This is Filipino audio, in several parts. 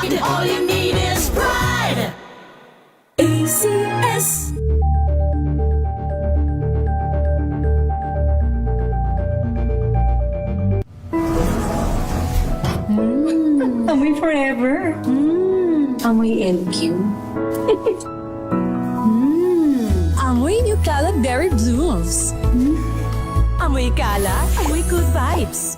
All you need is pride. ACS. Amoy forever. Amoy LQ. Amoy New Cala Berry Blooms. Amoy Cala, amoy good vibes.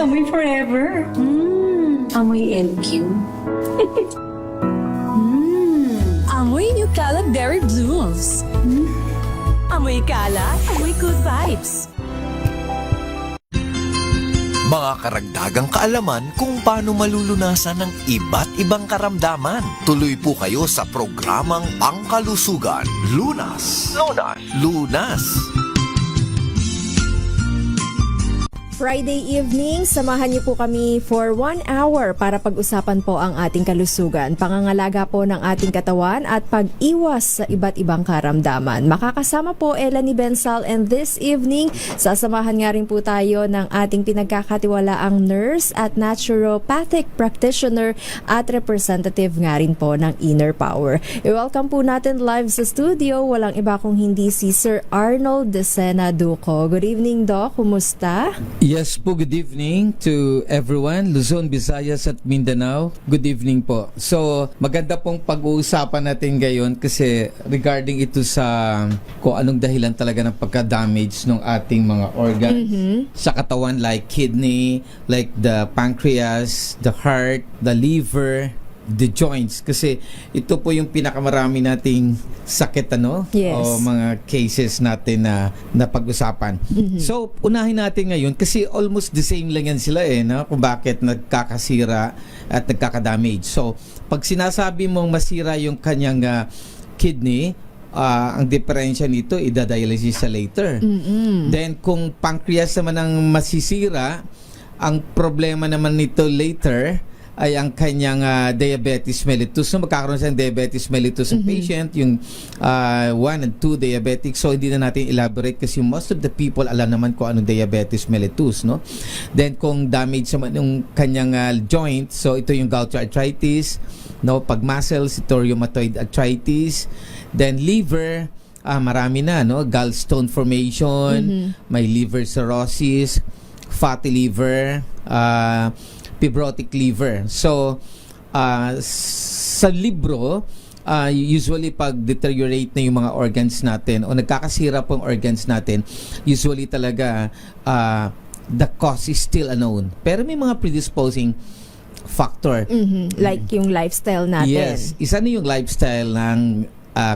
Amoy forever. Amoy LQ. Amoy New Cala Berry Blooms. Amoy Cala, amoy good vibes. Mga karagdagang kaalaman kung paano malulunasan ng iba't ibang karamdaman. Tuloy po kayo sa programang Pangkalusugan. Lunas. Lunas. Lunas. Friday evening, samahan niyo po kami for 1 hour para pag-usapan po ang ating kalusugan, pangangalaga po ng ating katawan at pag-iwas sa iba't ibang karamdaman. Makakasama po Ella ni Bensal, and this evening, sasamahan nga rin po tayo ng ating pinagkakatiwalaang nurse at naturopathic practitioner at representative nga rin po ng Inner Power. I-welcome po natin live sa studio, walang iba kung hindi si Sir Arnold Decena Duco. Good evening, Doc. Kumusta? Yes po, good evening to everyone, Luzon, Visayas at Mindanao. Good evening po. So, maganda pong pag-uusapan natin ngayon kasi regarding ito sa kung anong dahilan talaga ng pagka-damage ng ating mga organs sa katawan, like kidney, like the pancreas, the heart, the liver, the joints, kasi ito po yung pinakamarami nating sakit Yes. o mga cases natin na pag-usapan. So unahin natin ngayon kasi almost the same lang yan sila no? Kung bakit nagkakasira at nagkakadamage. So pag sinasabi mong masira yung kanyang kidney, ang diferensya nito idadialysis sa later. Then kung pancreas naman ang masisira, ang problema naman nito later ay ang kanyang diabetes mellitus. So magkakaroon siya ng diabetes mellitus ang patient, yung 1 and 2 diabetic. So hindi na natin elaborate kasi most of the people alam naman kung anong diabetes mellitus, no? Then kung damage naman yung kanyang joint, so ito yung gouty arthritis, no? Pag muscles, ito rheumatoid arthritis. Then liver, marami na, no? Gallstone formation, may liver cirrhosis, fatty liver, fibrotic liver. So, sa libro, usually pag deteriorate na yung mga organs natin o nagkakasira pong organs natin, usually talaga the cause is still unknown. Pero may mga predisposing factor. Like yung lifestyle natin. Yes. Isa na yung lifestyle ng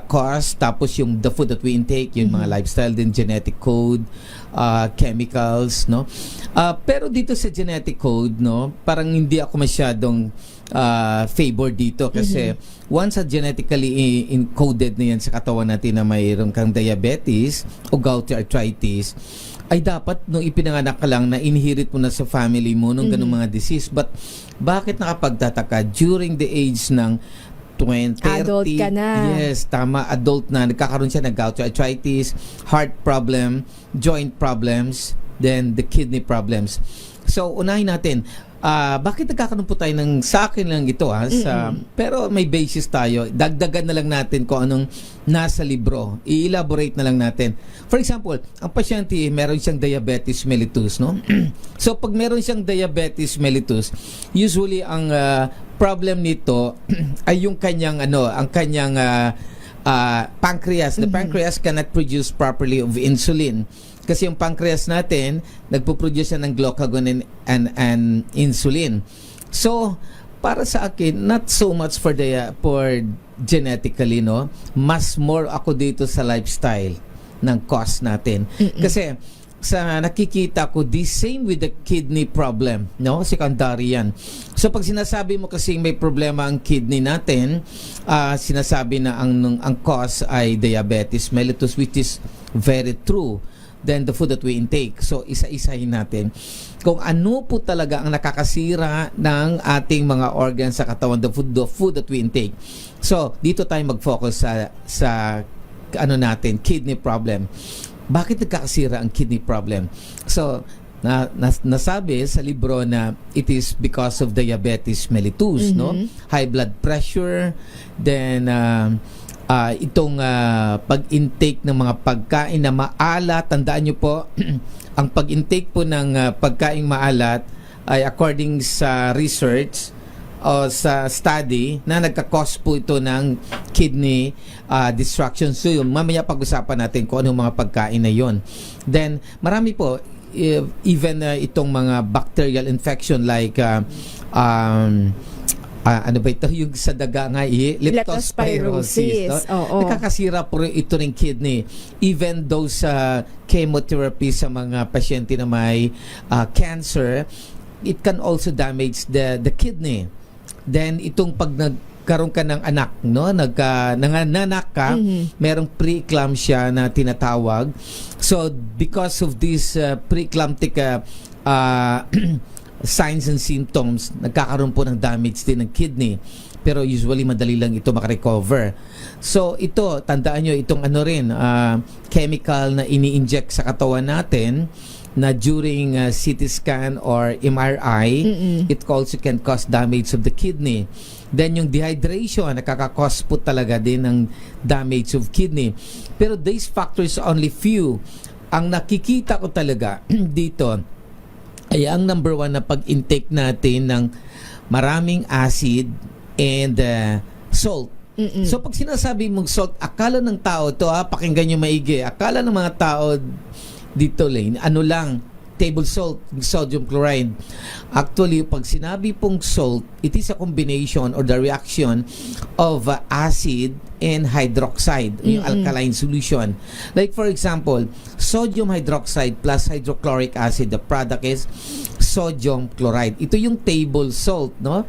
cause, tapos yung the food that we intake, yung mga lifestyle din, genetic code, chemicals, no? Pero dito sa genetic code, no, parang hindi ako masyadong favor dito kasi once genetically encoded na yan sa katawan natin na mayroon kang diabetes o gouty arthritis, ay dapat nung ipinanganak ka lang na inherit mo na sa family mo nung ganung mga disease. But bakit nakapagtataka during the age ng 20, 30, adult ka na. Yes, tama, adult na. Nagkakaroon siya ng gouty arthritis, heart problem, joint problems, then the kidney problems. So, unahin natin, bakit nagkakaroon po tayo ng, sa akin lang ito, pero may basis tayo. Dagdagan na lang natin kung anong nasa libro. I-elaborate na lang natin. For example, ang pasyente, meron siyang diabetes mellitus, no? So, pag meron siyang diabetes mellitus, usually ang problem nito ay yung kanyang pancreas. The pancreas cannot produce properly of insulin. Kasi yung pancreas natin, nagpo-produce yan ng glucagon and insulin. So, para sa akin, not so much for genetically, no? Mas more ako dito sa lifestyle ng cause natin. Kasi sa nakikita ko, the same with the kidney problem, no? Secondary yan. So pag sinasabi mo kasi may problema ang kidney natin, sinasabi na ang cause ay diabetes mellitus, which is very true. Then the food that we intake. So isa-isahin natin kung ano po talaga ang nakakasira ng ating mga organs sa katawan, the food that we intake. So dito tayo mag-focus sa natin, kidney problem. Bakit nagkakasira ang kidney problem? So, nasabi sa libro na it is because of diabetes mellitus, no? High blood pressure, then itong pag-intake ng mga pagkain na maalat. Tandaan nyo po, ang pag-intake po ng pagkain maalat ay according sa research o sa study na nagka-cause po ito ng kidney destruction. So yun, mamaya pag-usapan natin kung anong mga pagkain na yun. Then, marami po, even itong mga bacterial infection like ano ba ito? Yung sa daga nga, leptospirosis. No? Oo. Nakakasira po ito ng kidney. Even those chemotherapy sa mga pasyente na may cancer, it can also damage the kidney. Then, itong pag nagkaroon ka ng anak, no? Nanganak ka, merong preeclampsia na tinatawag. So, because of this preeclamptic signs and symptoms, nagkakaroon po ng damage din ng kidney. Pero usually madali lang ito makarecover. So ito, tandaan nyo, itong chemical na ini-inject sa katawan natin na during CT scan or MRI, it also can cause damage of the kidney. Then yung dehydration, nakaka-cause po talaga din ng damage of kidney. Pero these factors are only few. Ang nakikita ko talaga dito ay ang number one na pag-intake natin ng maraming acid and salt. So pag sinasabi mong salt, akala ng tao to, pakinggan nyo maigi, akala ng mga tao dito ano lang, table salt, sodium chloride. Actually, pag sinabi pong salt, it is a combination or the reaction of acid and hydroxide, yung alkaline solution. Like for example, sodium hydroxide plus hydrochloric acid, the product is sodium chloride. Ito yung table salt, no?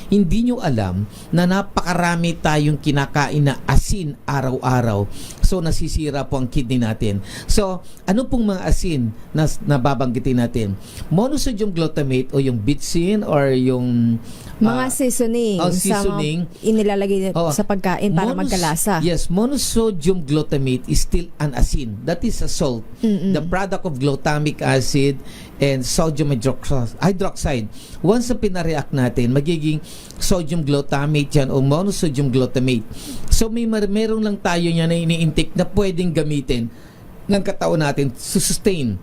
Hindi nyo alam na napakarami tayong kinakain na asin araw-araw. So, nasisira po ang kidney natin. So, ano pong mga asin na nababanggitin natin? Monosodium glutamate o yung bitsin or yung mga seasoning. Seasoning. Sa inilalagay sa pagkain para magkalasa. Yes, monosodium glutamate is still an asin. That is a salt. The product of glutamic acid and sodium hydroxide. Once na pinareact natin, magiging sodium glutamate yan o monosodium glutamate. So meron lang tayo niya na ini-intake na pwedeng gamitin ng katawan natin to sustain.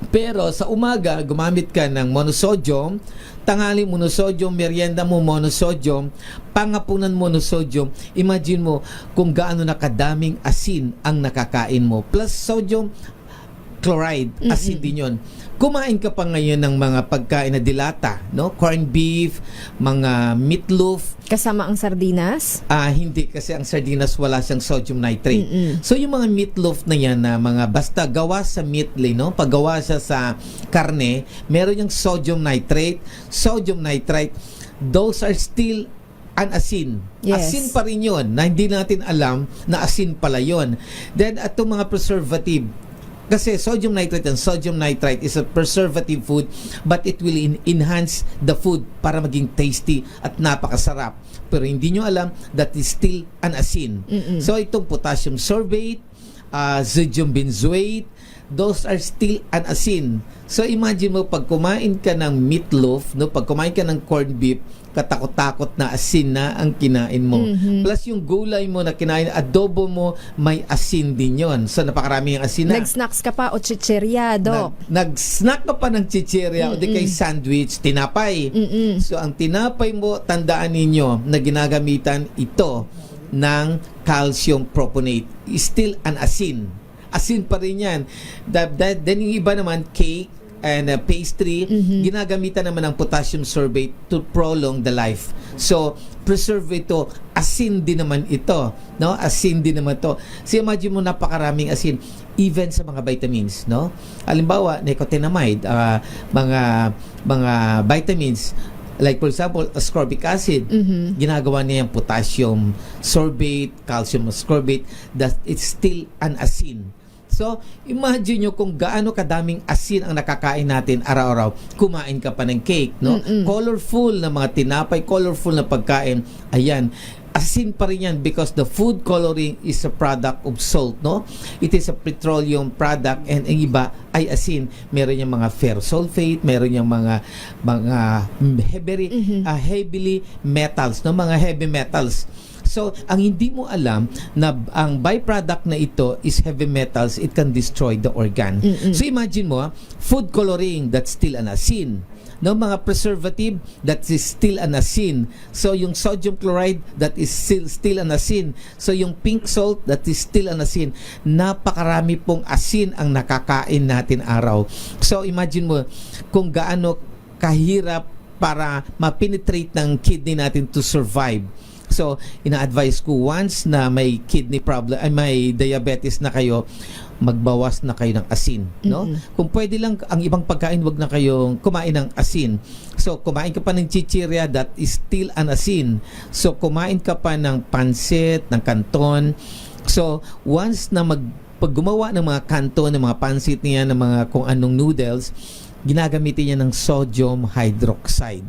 Pero sa umaga, gumamit ka ng monosodium, tanghali monosodium, merienda mo monosodium, pangapunan monosodium. Imagine mo kung gaano nakadaming asin ang nakakain mo. Plus sodium chloride, acid din yun. Kumain ka pa ngayon ng mga pagkain na dilata, no? Corned beef, mga meatloaf. Kasama ang sardinas? Hindi, kasi ang sardinas wala siyang sodium nitrate. So yung mga meatloaf na yan na mga basta gawa sa meat, no? Pag gawa siya sa karne, meron yung sodium nitrate, sodium nitrite. Those are still an asin. Yes. Asin pa rin yun na hindi natin alam na asin pala yun. Then itong mga preservative, kasi sodium nitrate and sodium nitrite is a preservative food, but it will enhance the food para maging tasty at napakasarap. Pero hindi nyo alam that is still an asin. So itong potassium sorbate, sodium benzoate, those are still an asin. So imagine mo pag kumain ka ng meatloaf, no, pag kumain ka ng corned beef, katakot-takot na asin na ang kinain mo. Plus yung gulay mo na kinain, adobo mo, may asin din yon. So napakarami yung asin na. Nag-snacks ka pa o chicherya, Dok? Nag-snack ka pa ng chicherya o di kay sandwich, tinapay. So ang tinapay mo, tandaan ninyo na ginagamitan ito ng calcium proponate. Still an asin. Asin pa rin yan. Then yung iba naman, cake and pastry, ginagamitan naman ng potassium sorbate to prolong the life. So, preserve ito. Asin din naman ito. No? Asin din naman ito. So, imagine mo napakaraming asin. Even sa mga vitamins. No? Halimbawa, nicotinamide, mga vitamins, like for example, ascorbic acid, ginagawa niya yung potassium sorbate, calcium ascorbate, that it's still an asin. So, imagine nyo kung gaano kadaming asin ang nakakain natin araw-araw. Kumain ka pa ng cake, no? Colorful na mga tinapay, colorful na pagkain. Ayan, asin pa rin yan because the food coloring is a product of salt, no? It is a petroleum product and ang iba ay asin. Meron yung mga ferrous sulfate, meron yung mga heavily metals, no? Mga heavy metals. So, ang hindi mo alam na ang byproduct na ito is heavy metals, it can destroy the organ. So, imagine mo, food coloring, that's still an asin. No, mga preservative, that is still an asin. So, yung sodium chloride, that is still an asin. So, yung pink salt, that is still an asin. Napakarami pong asin ang nakakain natin araw. So, imagine mo kung gaano kahirap para ma-penetrate ng kidney natin to survive. So, ina-advise ko once na may kidney problem, ay may diabetes na kayo, magbawas na kayo ng asin, no? Kung pwede lang ang ibang pagkain, wag na kayong kumain ng asin. So, kumain ka pa ng chichirya, that is still an asin. So, kumain ka pa ng pansit, ng canton. So, once na pag gumawa ng mga canton, ng mga pansit niya, ng mga kung anong noodles, ginagamitin niya ng sodium hydroxide.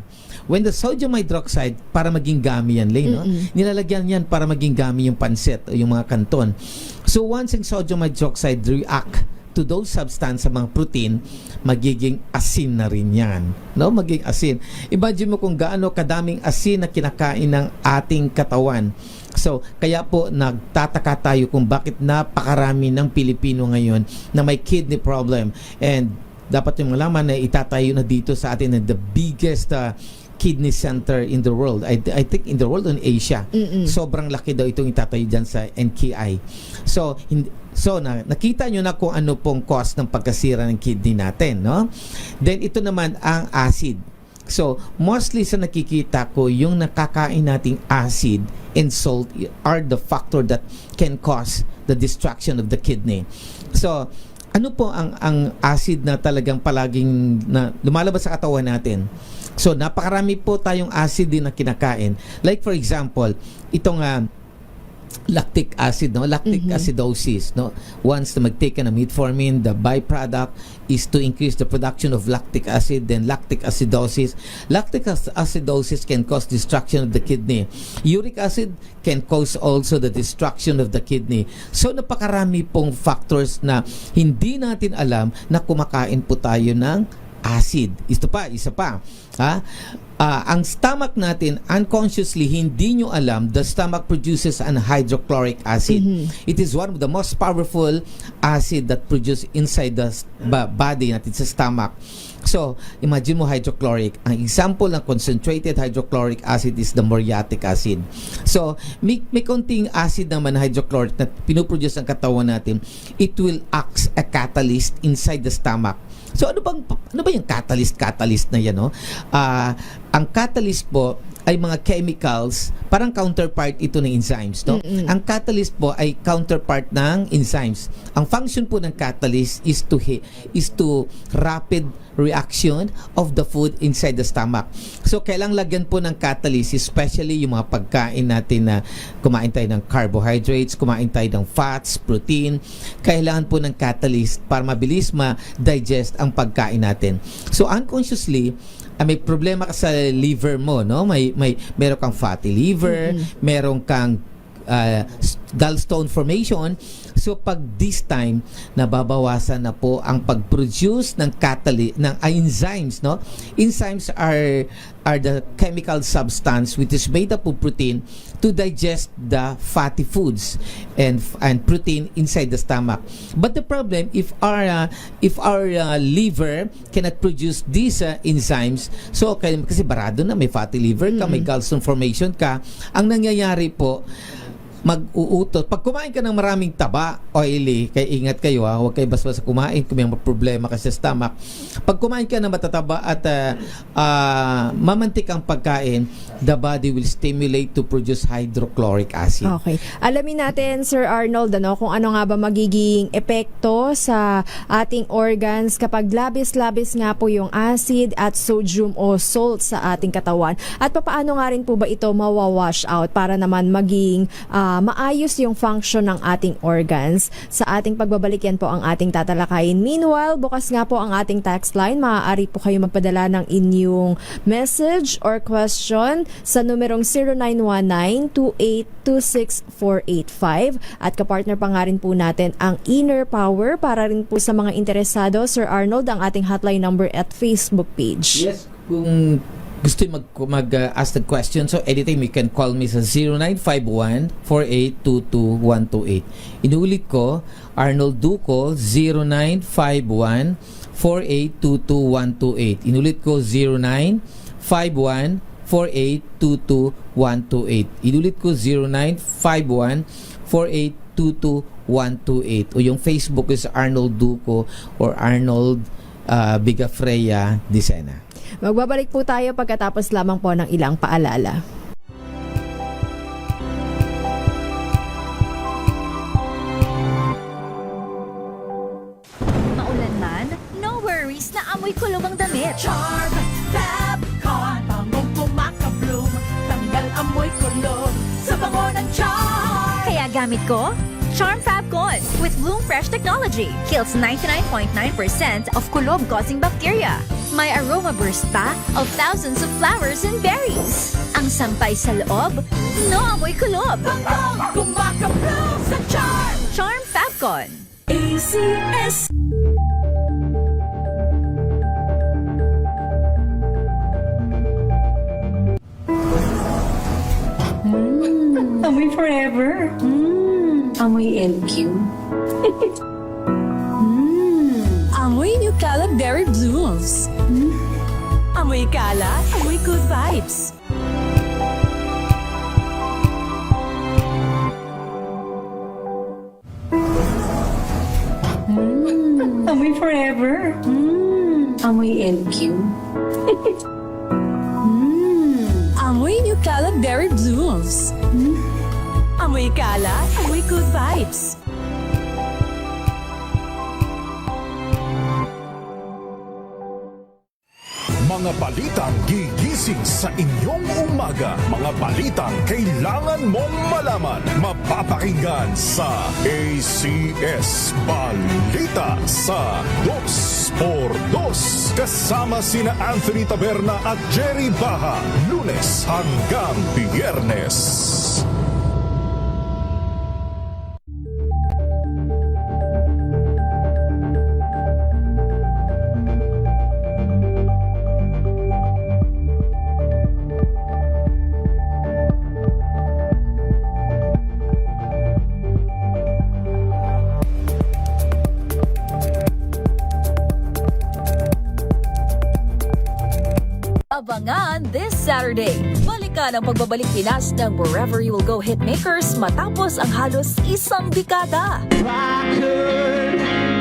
When the sodium hydroxide, para maging gami yan, no? Nilalagyan yan para maging gami yung pansit o yung mga kanton. So once yung sodium hydroxide react to those substance sa mga protein, magiging asin na rin yan. No? Magiging asin. Imagine mo kung gaano kadaming asin na kinakain ng ating katawan. So, kaya po nagtataka tayo kung bakit napakarami ng Pilipino ngayon na may kidney problem. And dapat yung malaman na itatayo na dito sa atin na the biggest kidney center in the world. I think in the world, in Asia. Sobrang laki daw itong itatayo dyan sa NKI. So, nakita nyo na kung ano pong cause ng pagkasira ng kidney natin, no? Then, ito naman ang acid. So, mostly sa nakikita ko, yung nakakain nating acid and salt are the factor that can cause the destruction of the kidney. So, ano po ang acid na talagang palaging na lumalabas sa katawan natin? So, napakarami po tayong acid din na kinakain. Like for example, itong lactic acid, no? Lactic acidosis, no? Once na mag-take ka ng metformin, the byproduct is to increase the production of lactic acid, then lactic acidosis. Lactic acidosis can cause destruction of the kidney. Uric acid can cause also the destruction of the kidney. So, napakarami pong factors na hindi natin alam na kumakain po tayo ng acid. Isa pa. Ang stomach natin, unconsciously, hindi nyo alam, the stomach produces an hydrochloric acid. It is one of the most powerful acid that produce inside the body natin sa stomach. So, imagine mo hydrochloric. Ang example ng concentrated hydrochloric acid is the muriatic acid. So, may konting acid naman hydrochloric na pinuproduce ang katawan natin. It will act a catalyst inside the stomach. So ano ba yung catalyst na yan, no? Ang catalyst po ay mga chemicals, parang counterpart ito ng enzymes, no? Ang catalyst po ay counterpart ng enzymes. Ang function po ng catalyst is to rapid reaction of the food inside the stomach. So, kailangan lagyan po ng catalyst, especially yung mga pagkain natin na kumain tayo ng carbohydrates, kumain tayo ng fats, protein. Kailangan po ng catalyst para mabilis ma-digest ang pagkain natin. So, unconsciously, may problema ka sa liver mo, no? Meron kang fatty liver, meron kang gallstone formation. So pag this time nababawasan na po ang pag-produce ng enzymes, no? Enzymes are the chemical substance which is made up of protein to digest the fatty foods and protein inside the stomach. But the problem, if our liver cannot produce these enzymes, so kasi barado na, may fatty liver ka, may gallstone formation ka, ang nangyayari po, mag-uutot. Pag kumain ka ng maraming taba, oily, kaya ingat kayo, huwag kayo basta kumain kung may problema ka sa stomach. Pag kumain ka ng matataba at mamantik ang pagkain, the body will stimulate to produce hydrochloric acid. Okay. Alamin natin, Sir Arnold, kung ano nga ba magiging epekto sa ating organs kapag labis-labis nga po yung acid at sodium o salt sa ating katawan. At papaano nga rin po ba ito mawawash out para naman maging maayos yung function ng ating organs. Sa ating pagbabalik yan po ang ating tatalakayin. Meanwhile, bukas nga po ang ating text line. Maaari po kayo magpadala ng inyong message or question sa numerong 0919-2826485 at kapartner pa nga rin po natin ang Inner Power para rin po sa mga interesado. Sir Arnold, ang ating hotline number at Facebook page. Yes, kung gusto mag-ask the question, so anytime you can call me sa 0951-4822-128. Inuulit ko, Arnold Duco, 0951-4822-128. Inulit ko, 0951-4822-128. Inulit ko, 0951-4822-128. O yung Facebook is Arnold Duco or Arnold Bigafreya Dicena. Magbabalik po tayo pagkatapos lamang po ng ilang paalala. Maulan man, no worries na amoy kulog ang damit. Charm Fabcon, bangong kumakabloom, tanggal amoy kulog sa bango ng charm. Kaya gamit ko, Charm Fabcon with Bloom Fresh Technology. Kills 99.9% of kulob-causing bacteria. May aroma burst pa of thousands of flowers and berries. Ang sampay sa loob, no amoy kulob. Bangong kumakabloom sa charm. Charm Fabcon. ACS. Amoy forever. Amoy LQ. Amoy New Caleb Berry Blooms. Amoy kalat, amoy good vibes. Amoy forever. Amoy LQ. Amoy New Caleb Berry Blooms. Amoy kalat, amoy good vibes. Mga balitang gigising sa inyong umaga. Mga balitang kailangan mong malaman. Mapapakinggan sa ACS Balita sa 2x2. Kasama sina Anthony Taberna at Jerry Baha. Lunes hanggang Biyernes. Abangan this Saturday. Balikan ang pagbabalik Pinas ng Wherever You Will Go Hitmakers matapos ang halos isang dekada.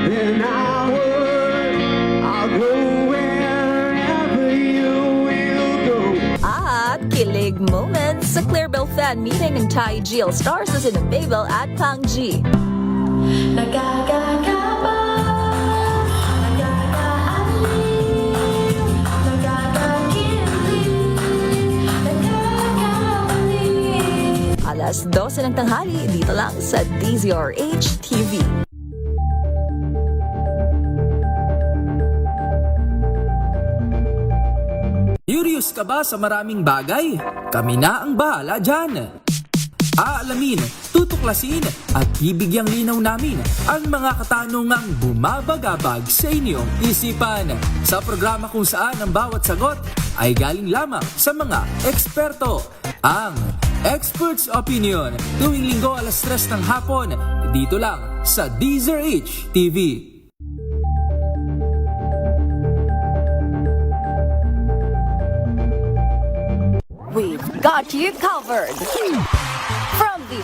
Then I would. I'll go wherever you will go. At kilig moments sa Clarabelle fan meeting ng Thai GL Stars sa Babel at Pang G. Alas 12 ng tanghali dito lang sa DZRH TV. Curious ka ba sa maraming bagay? Kami na ang bahala dyan. Aalamin, tutuklasin at bibigyang linaw namin ang mga katanungang bumabagabag sa inyong isipan. Sa programa kung saan ang bawat sagot ay galing lamang sa mga eksperto. Ang Expert's Opinion, tuwing linggo alas 3 ng hapon, dito lang sa DZRH TV. We've got you covered. From the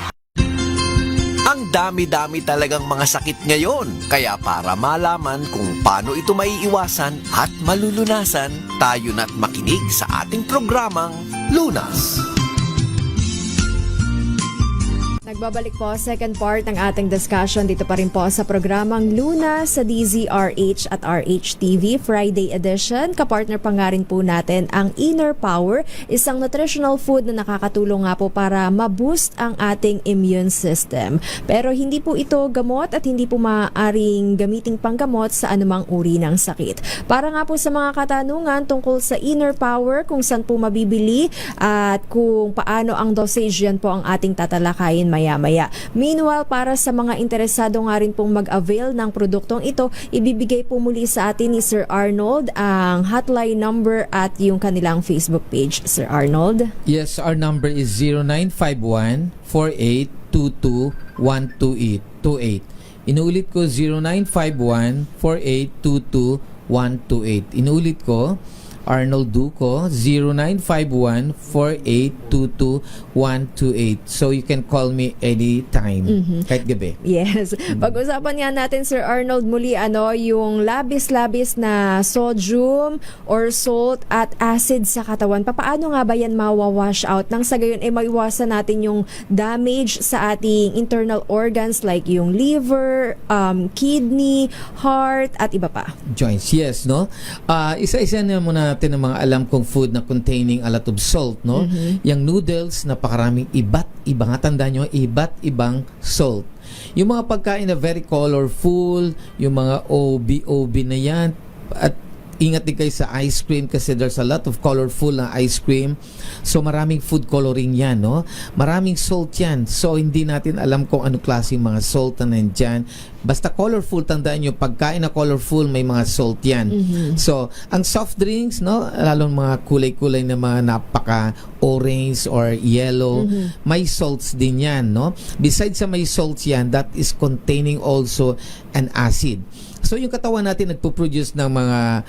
Ang dami-dami talagang mga sakit ngayon. Kaya para malaman kung paano ito maiiwasan at malulunasan, tayo na't makinig sa ating programang Lunas. Nagbabalik po second part ng ating discussion dito pa rin po sa programang Luna sa DZRH at RHTV Friday edition. Kapartner pa nga rin po natin ang Inner Power, isang nutritional food na nakakatulong nga po para ma-boost ang ating immune system. Pero hindi po ito gamot at hindi po maaaring gamiting panggamot sa anumang uri ng sakit. Para nga po sa mga katanungan tungkol sa Inner Power, kung saan po mabibili at kung paano ang dosage, yan po ang ating tatalakayin maya-maya. Meanwhile, para sa mga interesado nga rin pong mag-avail ng produktong ito, ibibigay po muli sa atin ni Sir Arnold ang hotline number at yung kanilang Facebook page. Sir Arnold? Yes, our number is 0951-4822-128. Inuulit ko, 0951-4822-128. Inuulit ko, Arnold Duco, 0951-4822-128. So you can call me anytime, kahit gabi. Yes. Pag-usapan nga natin, Sir Arnold, muli yung labis-labis na sodium or salt at acid sa katawan. Paano nga ba yan mawawash out nang sa gayon maiwasan natin yung damage sa ating internal organs like yung liver, kidney, heart, at iba pa? Joints, yes, no? Isa-isa na muna natin ang mga alam kong food na containing a lot of salt, no? Yung noodles, napakaraming iba't ibang, tandaan nyo, iba't ibang salt. Yung mga pagkain na very colorful, yung mga OB na yan, at ingat din kayo sa ice cream kasi there's a lot of colorful na ice cream. So maraming food coloring yan, no? Maraming salt yan. So hindi natin alam kung anong klaseng mga salt na nandyan. Basta colorful, tandaan nyo, pagkain na colorful, may mga salt yan. So, ang soft drinks, no? Lalong mga kulay-kulay na mga napaka-orange or yellow, may salts din yan, no? Besides sa may salts yan, that is containing also an acid. So yung katawan natin nagpo-produce ng mga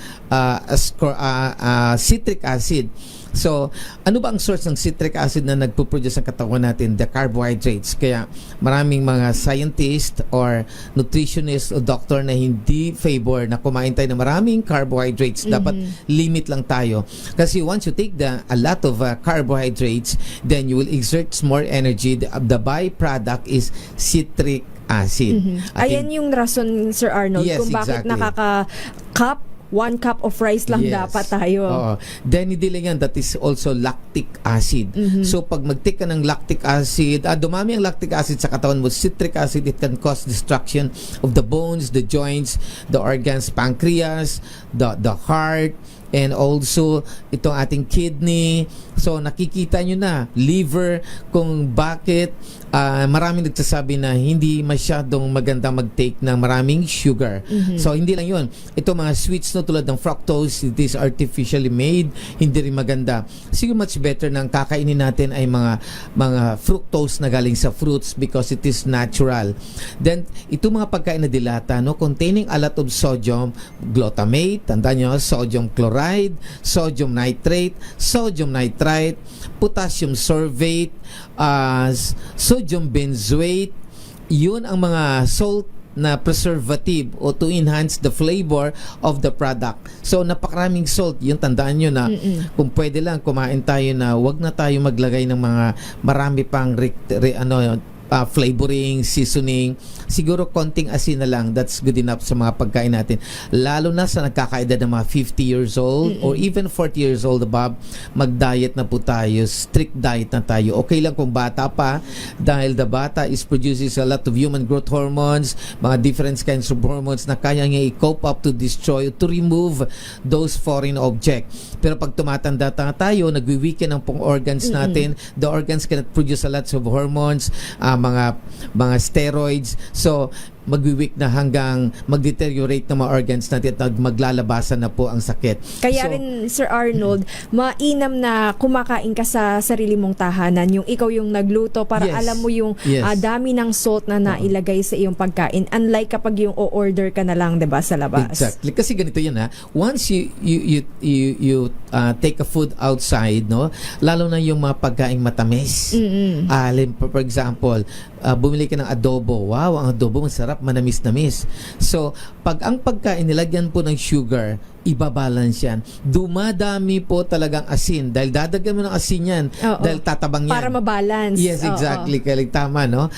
citric acid. So, ano ba ang source ng citric acid na nagpo-produce ng katawan natin? The carbohydrates. Kaya maraming mga scientist or nutritionist o doctor na hindi favor na kumain tayo ng maraming carbohydrates. Dapat limit lang tayo. Kasi once you take a lot of carbohydrates, then you will exert more energy. The byproduct is citric acid. Ayan yung rason, Sir Arnold, Yes, kung bakit exactly. nakaka-cup 1 cup of rice lang dapat tayo. Oo. Then hindi lang yan, that is also lactic acid. So pag mag-take ka ng lactic acid, dumami ang lactic acid sa katawan mo, citric acid, it can cause destruction of the bones, the joints, the organs, pancreas, the heart, and also itong ating kidney. So nakikita nyo na, liver, kung bakit maraming nagsasabi na hindi masyadong maganda mag-take ng maraming sugar. So hindi lang yun. Ito mga sweets, no, tulad ng fructose, it is artificially made, hindi rin maganda. Siguro much better nang kakainin natin ay mga fructose na galing sa fruits because it is natural. Then ito mga pagkain na dilata, no, containing a lot of sodium glutamate, tandaan nyo, sodium chloride, sodium nitrate, potassium sorbate, sodium benzoate. Yun ang mga salt na preservative o to enhance the flavor of the product. So napakaraming salt, yun tandaan nyo na kung pwede lang kumain tayo na wag na tayo maglagay ng mga marami pang flavoring, seasoning. Siguro konting asin na lang, that's good enough sa mga pagkain natin. Lalo na sa nagkakaedad ng mga 50 years old or even 40 years old above, mag-diet na po tayo, strict diet na tayo. Okay lang kung bata pa, dahil the bata is produces a lot of human growth hormones, mga different kinds of hormones na kaya nga i-cope up to destroy, to remove those foreign object. Pero pag tumatanda tayo, nagwi-weaken ang pong organs natin. The organs cannot produce a lot of hormones, mga steroids. So magwi-weak na hanggang mag-deteriorate ng mga organs natin at maglalabasan na po ang sakit. Kaya rin, Sir Arnold, mainam na kumakain ka sa sarili mong tahanan. Yung ikaw yung nagluto para alam mo yung dami ng salt na nailagay sa iyong pagkain. Unlike kapag yung o-order ka na lang, 'di ba, sa labas. Exactly. Kasi ganito yan, ha. Once you take a food outside, no, lalo na yung mga pagkaing matamis. For example, bumili ka ng adobo. Wow, ang adobo masarap, manamis-namis. So, pag ang pagkain nilagyan po ng sugar, ibabalance yan. Dumadami po talagang asin dahil dadagyan mo ng asin yan Oo. dahil tatabang yan. Para mabalance. Yes, Oo. exactly. Kaya tama, no?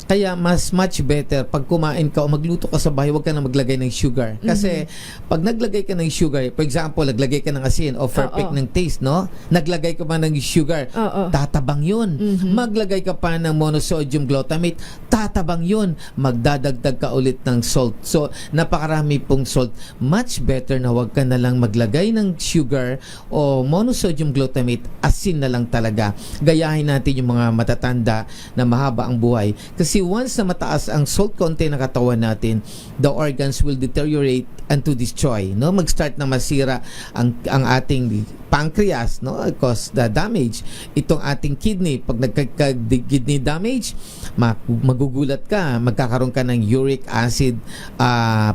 Kaya much better pag kumain ka o magluto ka sa bahay, huwag ka na maglagay ng sugar. Kasi pag naglagay ka ng sugar, for example, naglagay ka ng asin o perfect Oo. ng taste, no? Naglagay ka pa ng sugar, Oo. tatabang yun. Maglagay ka pa ng monosodium glutamate, tatabang yun. Magdadagdag ka ulit ng salt. So, napakarami pong salt. Much better na huwag ka na lang maglagay ng sugar o monosodium glutamate, asin na lang talaga. Gayahin natin yung mga matatanda na mahaba ang buhay. Kasi once na mataas ang salt content ng katawan natin, the organs will deteriorate and to destroy. No? Mag-start na masira ang ating pancreas, no? Cause the damage. Itong ating kidney, pag nagka-kidney damage, magugulat ka, magkakaroon ka ng uric acid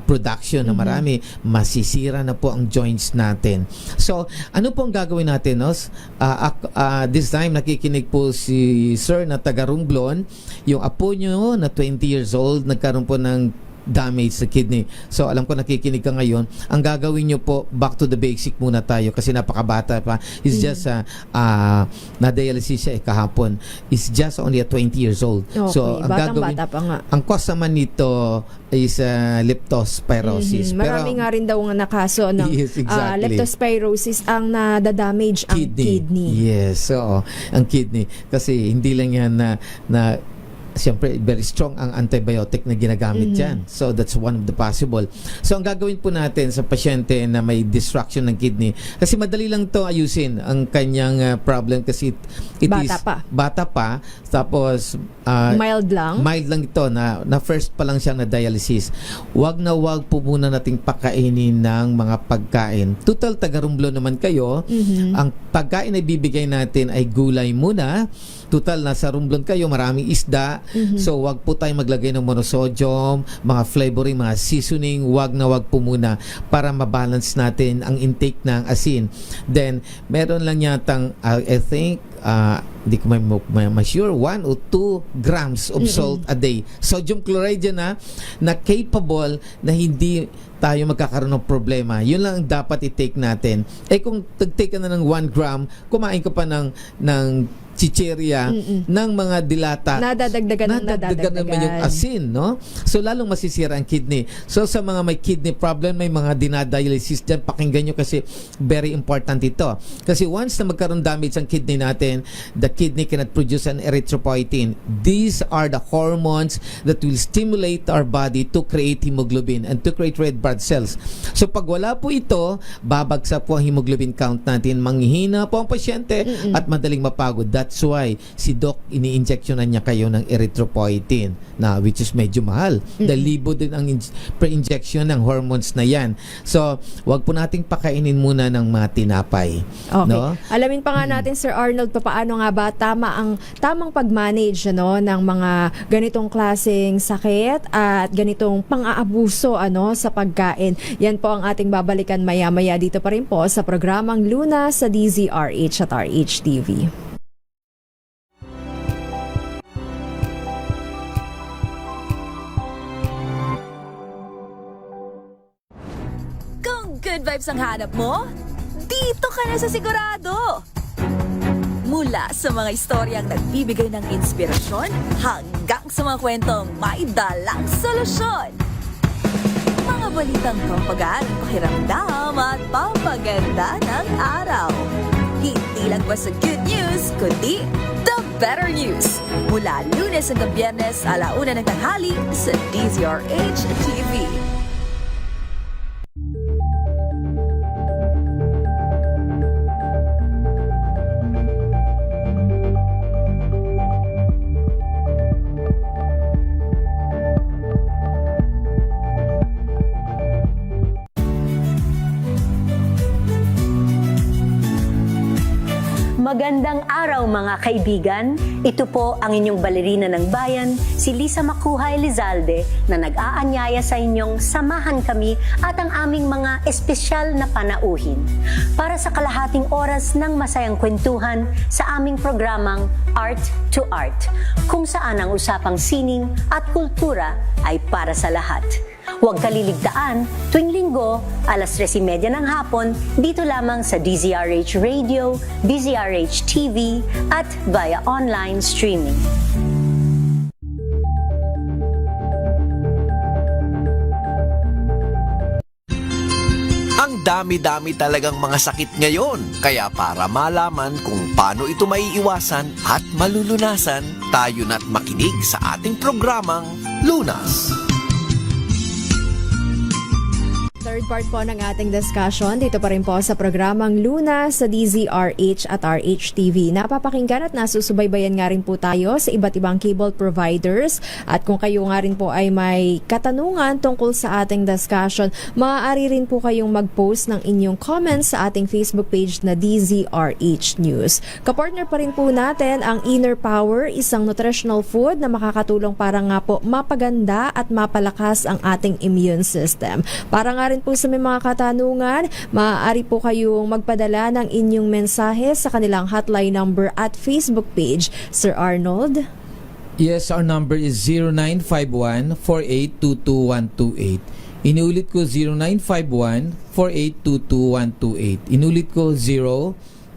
production na marami, masisira na po ang joints natin. So, ano po ang gagawin natin? No? This time, nakikinig po si Sir na taga Romblon, yung apo nyo na 20 years old, nagkaroon po ng damage sa kidney. So, alam ko nakikinig ka ngayon. Ang gagawin nyo po, back to the basic muna tayo kasi napakabata pa. It's just, na-dialysis siya kahapon. It's just only 20 years old. Okay, So, ang gagawin, bata pa nga. ang cause naman nito is leptospirosis. Marami nga rin daw nga nakaso ng Yes, exactly. leptospirosis ang nadadamage ang kidney. Yes, so ang kidney. Kasi hindi lang yan na siyempre, very strong ang antibiotic na ginagamit dyan. So, that's one of the possible. So, ang gagawin po natin sa pasyente na may destruction ng kidney, kasi madali lang to ayusin ang kanyang problem kasi bata pa, tapos Mild lang. Mild lang ito na first pa lang siya na dialysis. Wag po muna nating pakainin ng mga pagkain. Total taga Romblon naman kayo. Ang pagkain na ibibigay natin ay gulay muna. Total nasa Romblon kayo, maraming isda. So wag po tayong maglagay ng monosodium, mga flavoring, mga seasoning, wag po muna para mabalance natin ang intake ng asin. Then meron lang yatang I think hindi ko may sure 1 o 2 grams of salt a day. Sodium chloride yan na capable na hindi tayo magkakaroon ng problema. Yun lang ang dapat i-take natin. Kung tag-take ka na ng 1 gram, kumain ka pa ng chicheria ng mga dilata, Nadadagdagan naman yung asin, no? So, lalong masisira ang kidney. So, sa mga may kidney problem, may mga dinadialysis dyan, pakinggan nyo kasi very important ito. Kasi once na magkaroon damage ang kidney natin, the kidney cannot produce an erythropoietin. These are the hormones that will stimulate our body to create hemoglobin and to create red blood cells. So, pag wala po ito, babagsak po ang hemoglobin count natin, manghihina po ang pasyente at madaling mapagod. That's why si Doc ini-injectionan niya kayo ng erythropoietin na which is medyo mahal. Dahil libo din ang pre-injection ng hormones na yan. So, wag po nating pakainin muna ng mga tinapay. Okay. No? Alamin pa nga natin, Sir Arnold, paano nga ba tamang pag-manage ng mga ganitong klaseng sakit at ganitong pang-aabuso sa pagkain. Yan po ang ating babalikan maya-maya dito pa rin po sa programang Luna sa DZRH at RHTV. Kung good vibes ang hanap mo, dito ka na sa sigurado! Mula sa mga istoryang nagbibigay ng inspirasyon hanggang sa mga kwentong may dalang solusyon. Mga balitang pampagaan ang pakiramdam at pampaganda ng araw. Hindi lang ba sa good news, kundi the better news. Mula Lunes hanggang Biyernes, 1:00 ng tanghali sa DZRH TV. Magandang araw mga kaibigan. Ito po ang inyong balerina ng bayan, si Lisa Makuha Elizalde, na nag-aanyaya sa inyong samahan kami at ang aming mga espesyal na panauhin para sa kalahating oras ng masayang kwentuhan sa aming programang Art to Art, kung saan ang usapang sining at kultura ay para sa lahat. Huwag kaliligtaan, tuwing linggo, alas 3:30 ng hapon, dito lamang sa DZRH Radio, DZRH TV, at via online streaming. Ang dami-dami talagang mga sakit ngayon. Kaya para malaman kung paano ito maiiwasan at malulunasan, tayo na't makinig sa ating programang Lunas. Third part po ng ating discussion, dito pa rin po sa programang Luna sa DZRH at RHTV. Napapakinggan at nasusubaybayan nga rin po tayo sa iba't ibang cable providers. At kung kayo nga rin po ay may katanungan tungkol sa ating discussion, maaari rin po kayong mag-post ng inyong comments sa ating Facebook page na DZRH News. Kapartner pa rin po natin ang Inner Power, isang nutritional food na makakatulong para nga po mapaganda at mapalakas ang ating immune system. Para nga rin po sa may mga katanungan, maaari po kayong magpadala ng inyong mensahe sa kanilang hotline number at Facebook page. Sir Arnold? Yes, our number is 0951-4822-128. Inulit ko 0951-4822-128. Inulit ko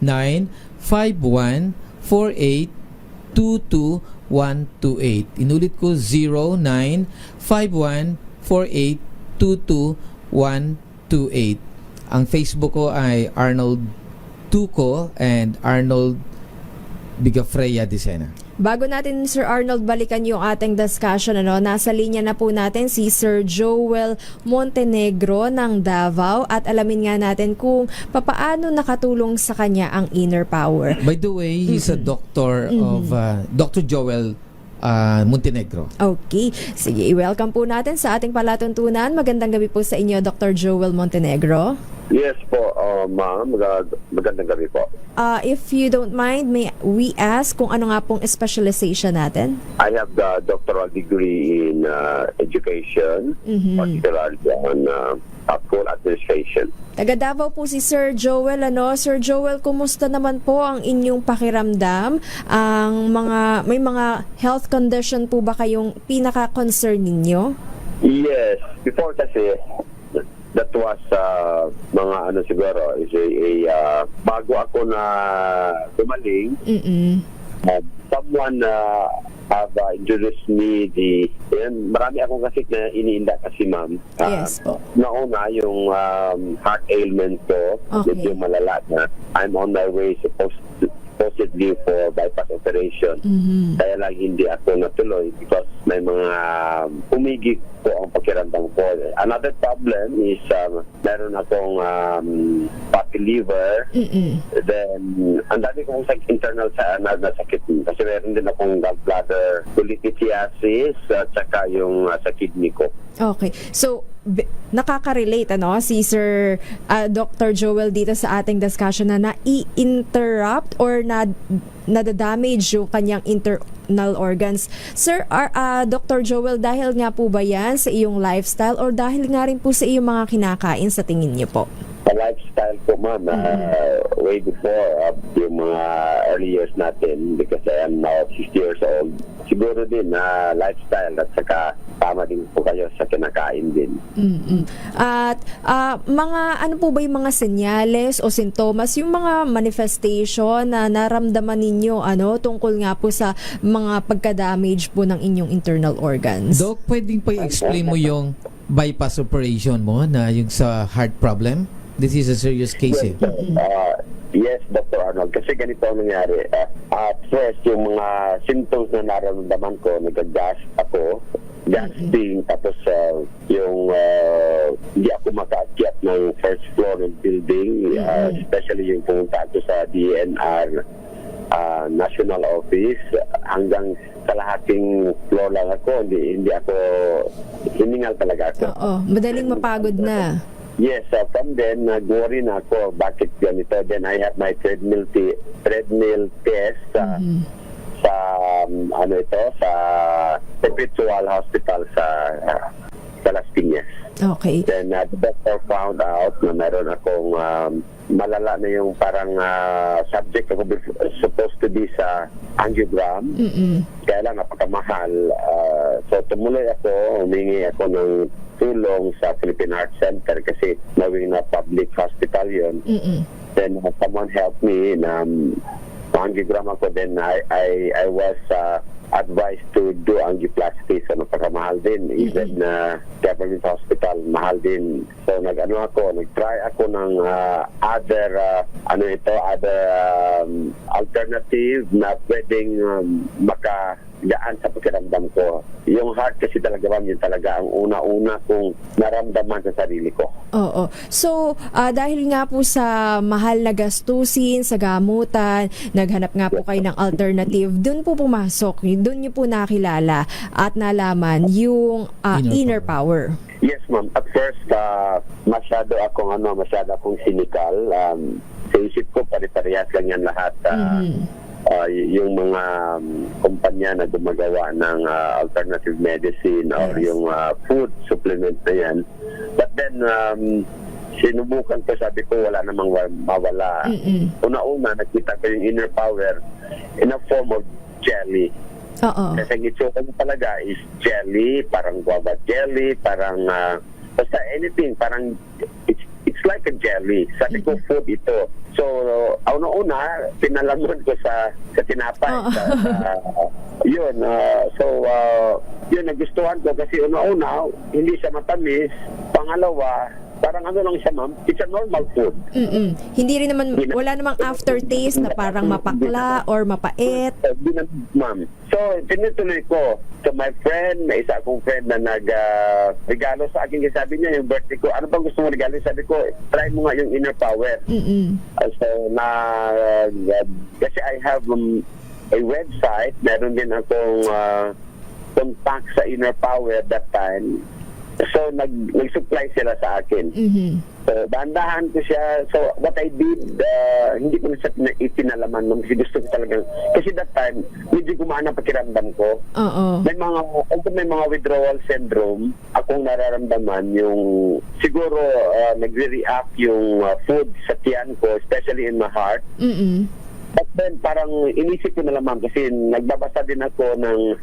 0951-4822-128. Inulit ko 0951-4822-128. Ang Facebook ko ay Arnold Tuco and Arnold Bigafreya Dicena. Bago natin, Sir Arnold, balikan yung ating discussion, nasa linya na po natin si Sir Joel Montenegro ng Davao at alamin nga natin kung papaano nakatulong sa kanya ang Inner Power. By the way, he's a doctor of Dr. Joel Montenegro. Okay. Sige, i-welcome po natin sa ating palatuntunan. Magandang gabi po sa inyo, Dr. Joel Montenegro. Yes po, ma'am. Magandang gabi po. If you don't mind, may we ask kung ano nga pong specialization natin? I have the doctoral degree in education, particularly on school administration. Taga Davao po si Sir Joel, Sir Joel, kumusta naman po ang inyong pakiramdam? May mga health condition po ba kayong pinaka-concern ninyo? Yes. Before kasi, that was mga siguro is a bago ako na gumaling, someone have introduced me marami akong kasi na iniinda kasi, ma'am. Yes po. Nauna yung heart ailment ko, medyo malala na. I'm on my way supposedly for bypass operation. Kaya lang hindi ako natuloy because may mga umigit po ang pakiramdam ko. Another problem is meron akong fatty liver. Then ang dami kong internal na sakit kasi meron din akong gallbladder cholelithiasis at saka yung sa kidney ko. Okay. So, nakaka-relate si Sir Dr. Joel dito sa ating discussion na na-interrupt or nadadamage yung kanyang internal organs. Sir, Dr. Joel, dahil nga po ba yan sa iyong lifestyle or dahil nga rin po sa iyong mga kinakain sa tingin niyo po? Sa lifestyle ko, ma'am, way before yung mga early years natin because I am now 60 years old. Siguro din lifestyle at saka tama din po kayo sa kinakain din. At mga ano po ba yung mga senyales o sintomas, yung mga manifestation na naramdaman ninyo tungkol nga po sa mga pagka-damage po ng inyong internal organs? Doc, pwedeng pa i-explain mo yung bypass operation mo na yung sa heart problem? This is a serious case. Yes, Dr. Arnold. Kasi ganito ang nangyari. At first, yung mga symptoms na nararamdaman ko, nag-gas ako, gasping, tapos yung hindi ako makaakyat ng first floor ng building, especially yung pumunta ako sa DNR National Office, hanggang kalahating floor lang ako, hindi ako, hiningal talaga ako. Oo, madaling mapagod na. Yes, from then, nag-worry na ako, bakit ganito? Then I have my treadmill test sa sa Perpetual Hospital sa sa Las Piñas. Okay. Then the doctor found out na meron akong malala na yung parang subject ako supposed to be sa angiogram. Kaya lang napakamahal. So tumuloy ako, humingi ako ng tulong sa Philippine Heart Center kasi knowing na public hospital yun. Then someone helped me na angiogram ako. Then I was advised to do angioplasty. So napakamahal din. Even government hospital, mahal din. So nag-try ako ng other alternative na pwedeng makagaan sa pakiramdam ko. Yung heart kasi talaga, ma'am, yun talaga ang una-una kong naramdaman sa sarili ko. Oo. So, dahil nga po sa mahal na gastusin, sa gamutan, naghanap nga po kayo ng alternative, dun po pumasok, dun niyo po nakilala at nalaman yung inner power. Yes, ma'am. At first, masyado akong cynical. Sa isip ko, pare-parehas lang yan lahat. Yung mga kumpanya na gumagawa ng alternative medicine or yung food supplement na yan. But then, sinubukan ko, sabi ko, wala namang mawala. Una-una, nakita ko yung inner power in a form of jelly. Kasi ang itsura ko talaga is jelly, parang guava jelly, parang basta anything, parang it's like a jelly. Sabi ko, food ito. So, una-una, pinalaman ko sa tinapay. Yun. Yun, nagustuhan ko kasi una-una, hindi siya matamis. Pangalawa, parang lang siya, ma'am, it's a normal food. Hindi rin naman, wala namang aftertaste na parang mapakla or mapait. Ma'am. So, tinutuloy ko. So, my friend, may isa akong friend na nag-regalo sa akin. Kasi sabi niya, yung birthday ko, ano bang gusto mo regalo? Sabi ko, try mo nga yung inner power. So, kasi I have a website, meron din akong contact sa inner power that time. So, nag-supply sila sa akin. So, dahan-dahan ko siya. So, what I did, hindi ko na siya itinalaman nung gusto ko talagang. Kasi that time, medyo gumana pakiramdam ko. May mga withdrawal syndrome, akong nararamdaman yung, siguro, nagre-react yung food sa tiyan ko, especially in my heart. But then, parang inisip ko na lamang kasi nagbabasa din ako ng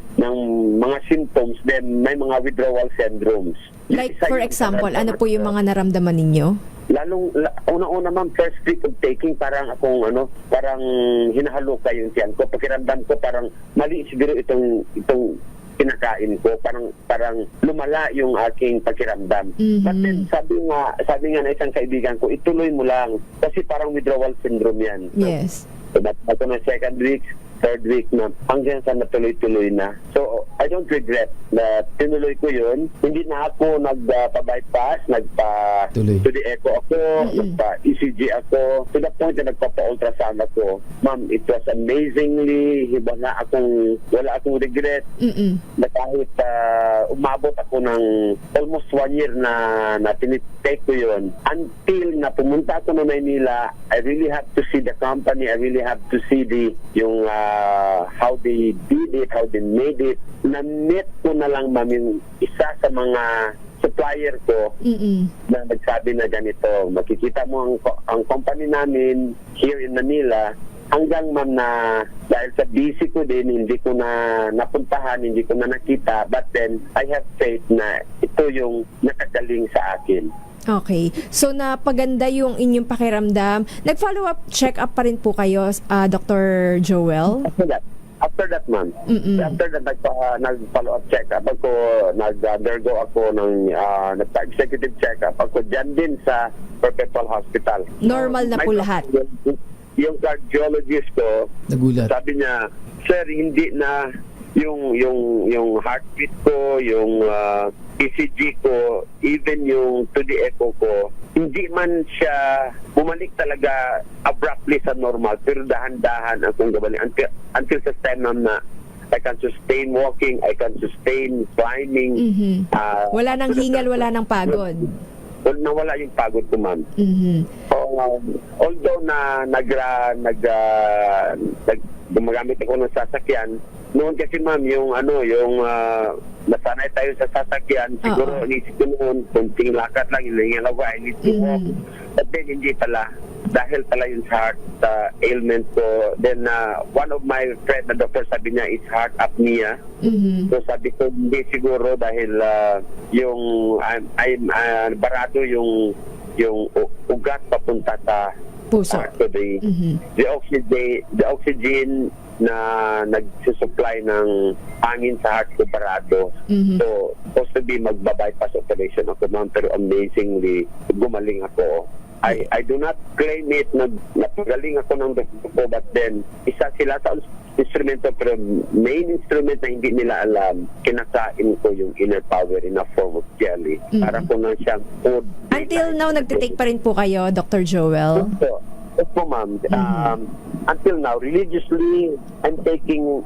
mga symptoms, then may mga withdrawal syndromes. Like, for example, ano po yung mga naramdaman ninyo? Una-una, ma'am, first week of taking, parang parang hinahaluka yung tiyan ko. Pakiramdam ko parang mali siguro itong kinakain ko, parang lumala yung aking pakiramdam. But then, sabi nga na isang kaibigan ko, ituloy mo lang kasi parang withdrawal syndrome yan. Yes. So, ako na second week, third week na hanggang sa natuloy-tuloy na. So, I don't regret na tinuloy ko yun. Hindi na ako nagpa-bypass, to the echo ako, nagpa-ECG ako, to the point na nagpapa-ultrasound ako. Ma'am, it was amazingly, wala akong regret. Na kahit umabot ako ng almost 1 year na tinitake ko yun. Until na pumunta ako na Maynila, I really have to see the company, I really have to see yung how they did it, how they made it. Na-meet ko na lang, ma'am, yung isa sa mga supplier ko na nagsabi na ganito, makikita mo ang company namin here in Manila. Hanggang, ma'am, na dahil sa busy ko din, hindi ko na napuntahan, hindi ko na nakita. But then, I have faith na ito yung nakagaling sa akin. Okay. So, napaganda yung inyong pakiramdam. Nag-follow up, check-up pa rin po kayo, Dr. Joel? After that, ma'am. After that, nag-follow up check-up ako, nag-undergo ako ng nagpa-executive check-up ako dyan din sa Perpetual Hospital. Normal na po lahat? Yung cardiologist ko, nagulat. Sabi niya, sir, hindi na yung heartbeat ko, yung ECG ko, even yung 2D echo ko, hindi man siya bumalik talaga abruptly sa normal, pero dahan-dahan akong gabalik until sa time na I can sustain walking, I can sustain climbing. Wala nang hingal, wala nang pagod. Nawala yung pagod ko, ma'am. Although na gumagamit ako ng sasakyan, Noon kasi ma'am, yung nasanay tayo sa sasakyan, siguro inisip ko noon, kunting lakad lang, yung lawa, inisip ko. But then, hindi pala. Dahil pala yung sa heart ailment ko. Then, one of my friend na doctor, sabi niya, is heart apnea. So, sabi ko, hindi siguro dahil barado yung ugat papunta sa Puso. heart. So, the oxygen na nagsusupply ng hangin sa heart ko barado. So, supposed to be magba-bypass operation ako, ma'am, pero amazingly, gumaling ako. I do not claim it na napagaling ako ng doktor ko, but then, isa sila sa instrumento, pero main instrument na hindi nila alam, kinakain ko yung inner power in a form of jelly. Para ko na siyang food. Until now, nagtitake pa rin po kayo, Dr. Joel? Opo, ma'am. Until now, religiously, I'm taking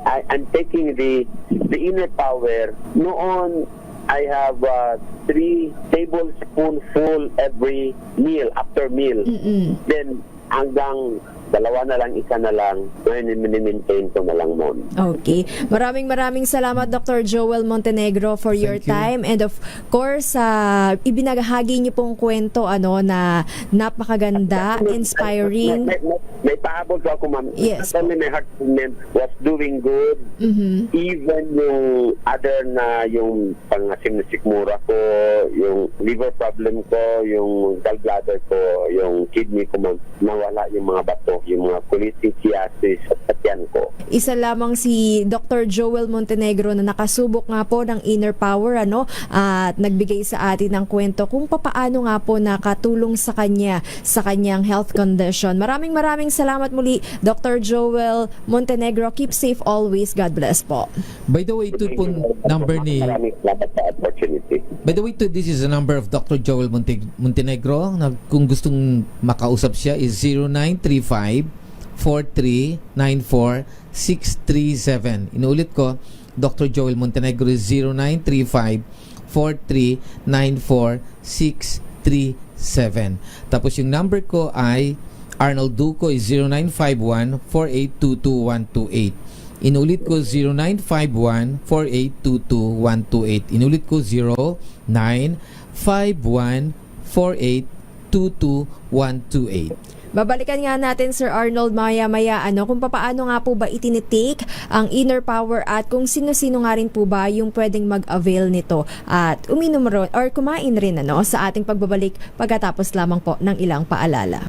the inner power. Noon, I have 3 tablespoonful every meal, after meal. Then, hanggang 2 na lang, 1 na lang, mini-maintain ko na lang, ma'am. Okay. Maraming salamat, Dr. Joel Montenegro, for your time. And of course, ibinagahagi niyo pong kwento na napakaganda, inspiring. May pahabol ko ako, ma'am. Yes. Not only my heart movement was doing good, even yung other na yung pangasim na sikmura ko, yung liver problem ko, yung gallbladder ko, yung kidney ko, ma'am, nawala yung mga bato, yung mga cholestasis at yan ko. Isa lamang si Dr. Joel Montenegro na nakasubok nga po ng inner power at nagbigay sa atin ng kwento kung papaano nga po nakatulong sa kanyang health condition. Maraming salamat muli, Dr. Joel Montenegro. Keep safe always. God bless po. By the way, ito po number ni... Maraming salamat sa opportunity. By the way, this is the number of Dr. Joel Montenegro. Kung gustong makausap siya is 0935-4394-637. Inuulit ko, Dr. Joel Montenegro is 0935-4394-637. Tapos yung number ko ay Arnold Duco is 0951-4822-128. Inulit ko 0951-4822-128. Inulit ko 0951-4822-128. Babalikan nga natin, Sir Arnold, maya-maya kung papaano nga po ba itinitake ang inner power at kung sino-sino nga rin po ba yung pwedeng mag-avail nito at uminom ron or kumain rin sa ating pagbabalik pagkatapos lamang po ng ilang paalala.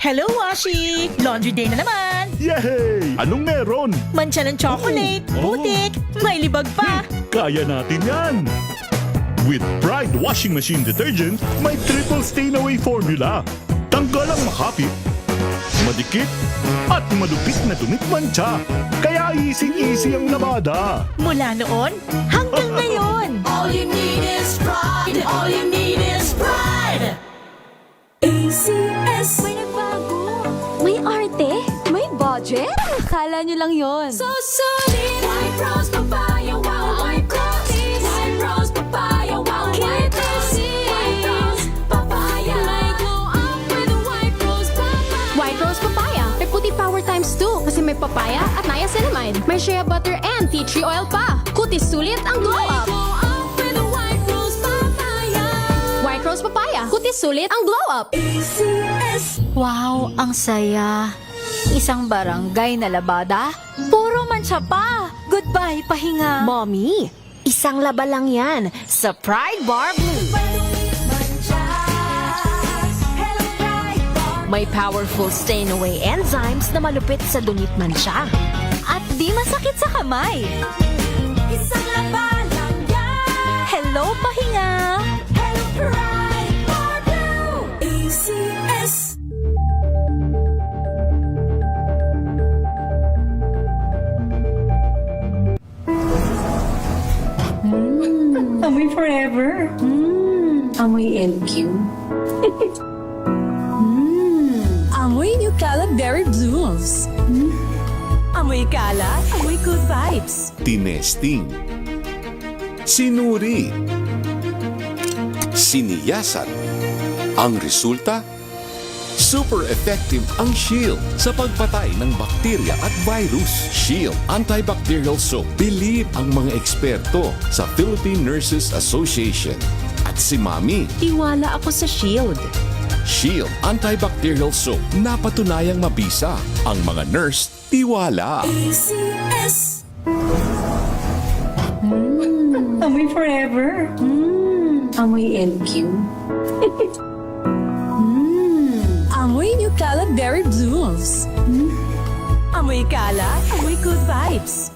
Hello, Washi! Laundry day na naman! Yay! Anong meron? Mancha ng chocolate, putik, may libag pa! Kaya natin yan! With Pride Washing Machine Detergent, may triple stain-away formula. Tanggal ang makapit, madikit, at malupit na dumit mancha. Kaya easy-easy ang labada. Mula noon hanggang ngayon! All you need is pride! All you need is pride! ACS! May nagbago. May arte. May budget. Akala nyo lang yon. So solid! White Rose Papaya, wow! White Rose! White Rose Papaya, wow! White Rose! White Rose Papaya! May glow up with a White Rose Papaya! White Rose Papaya. May puti power times 2 kasi may papaya at niacinamide. May shea butter and tea tree oil pa. Kutis sulit ang glow up. Glow up with a White Rose Papaya! White Rose Papaya. Kutis sulit ang glow up. ACS! Wow, ang saya. Isang barangay na labada, puro mancha pa. Goodbye, pahinga. Mommy, isang laba lang yan sa Pride Bar Blue. May powerful stain-away enzymes na malupit sa dungit mancha. At di masakit sa kamay. Isang laba lang yan! Hello, pahinga. Hello, Pride Bar Blue! ACS! Amoy forever. Amoy LQ. Amoy New Calab Berry Blooms. Amoy kalat, amoy good vibes. Tinesting. Sinuri. Siniyasan. Ang resulta, Super effective ang Shield sa pagpatay ng bakterya at virus. Shield Antibacterial Soap. Believe ang mga eksperto sa Philippine Nurses Association. At si Mami, Tiwala ako sa Shield. Shield Antibacterial Soap. Napatunayang mabisa. Ang mga nurse, tiwala. ACS. Amoy forever. Amoy LQ. Amoy New Cala Berry Blooms. Amoy Cala, amoy good vibes.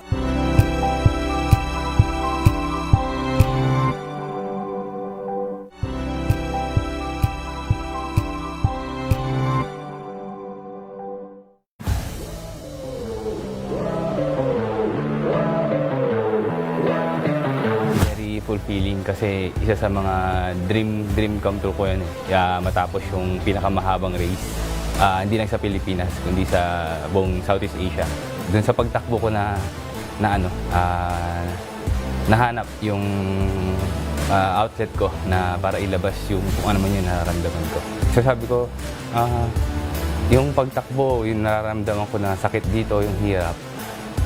Very fulfilling kasi isa sa mga dream come true ko yan eh. Matapos yung pinakamahabang race. Hindi lang sa Pilipinas, kundi sa buong Southeast Asia. Doon sa pagtakbo ko na nahanap yung outlet ko na para ilabas yung kung ano man yung nararamdaman ko. So sabi ko, yung pagtakbo, yung nararamdaman ko na sakit dito, yung hirap,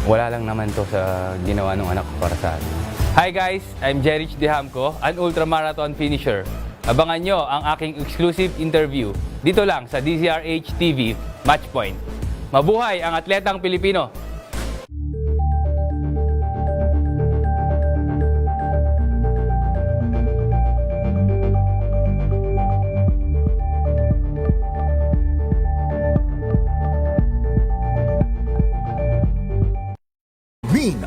wala lang naman to sa ginawa ng anak ko para sa akin. Hi guys, I'm Jerich Dehamco, an ultramarathon finisher. Abangan nyo ang aking exclusive interview dito lang sa DZRH TV Matchpoint. Mabuhay ang atletang Pilipino!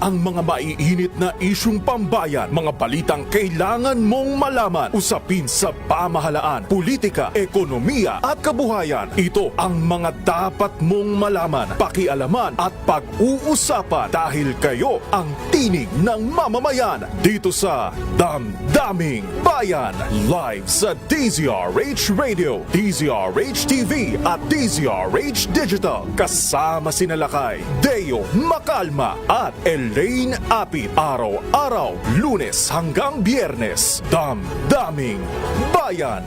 Ang mga maiinit na isyung pambayan, mga balitang kailangan mong malaman, usapin sa pamahalaan, politika, ekonomiya at kabuhayan. Ito ang mga dapat mong malaman, pakialaman at pag-uusapan dahil kayo ang tinig ng mamamayan dito sa Damdaming Bayan. Live sa DZRH Radio, DZRH TV at DZRH Digital. Kasama sina Lakay, Deo Makalma at Elaine Apit. Araw-araw, Lunes hanggang Biyernes. Damdaming Bayan.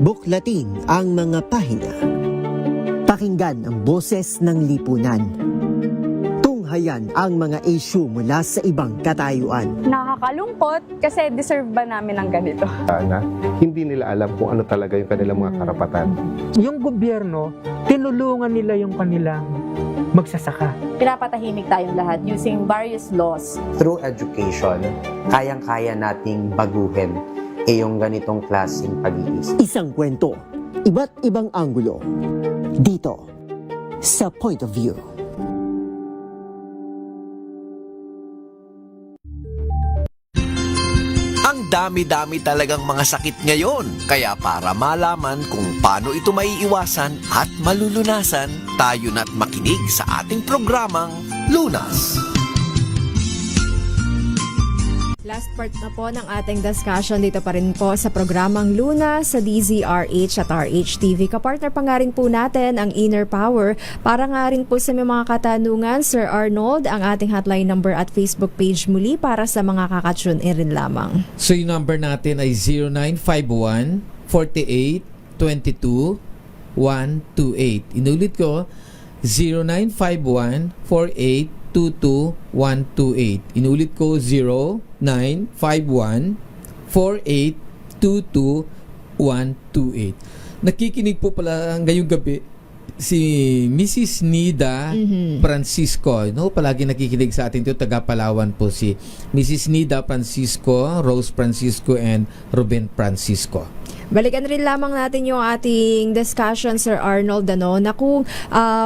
Buklatin ang mga pahina. Pakinggan ang boses ng lipunan. Tunghayan ang mga issue mula sa ibang katayuan. Nakakalungkot kasi deserve ba namin ng ganito? Na hindi nila alam kung ano talaga yung kanilang mga karapatan. Yung gobyerno, tinulungan nila yung kanilang magsasaka. Pinapatahimik tayong lahat using various laws. Through education, kayang-kaya nating baguhin yung ganitong klaseng pag-iisip. Isang kwento, iba't ibang anggulo. Dito, sa Point of View. Ang dami-dami talagang mga sakit ngayon. Kaya para malaman kung paano ito maiiwasan at malulunasan, tayo na't makinig sa ating programang Lunas. Last part na po ng ating discussion dito pa rin po sa programang Luna sa DZRH at RHTV. Kapartner pa nga rin po natin ang Inner Power para nga rin po sa may mga katanungan, Sir Arnold, ang ating hotline number at Facebook page muli para sa mga kakatune rin lamang. So yung number natin ay 0951 48 22 128. Inulit ko, 0951 48 22128. Inulit ko 0951-4822-128. Nakikinig po pala ngayong gabi si Mrs. Nida Francisco, no? Palagi nakikinig sa atin 'to, taga Palawan po si Mrs. Nida Francisco, Rose Francisco and Ruben Francisco. Balikan rin lamang natin yung ating discussion, Sir Arnold, na kung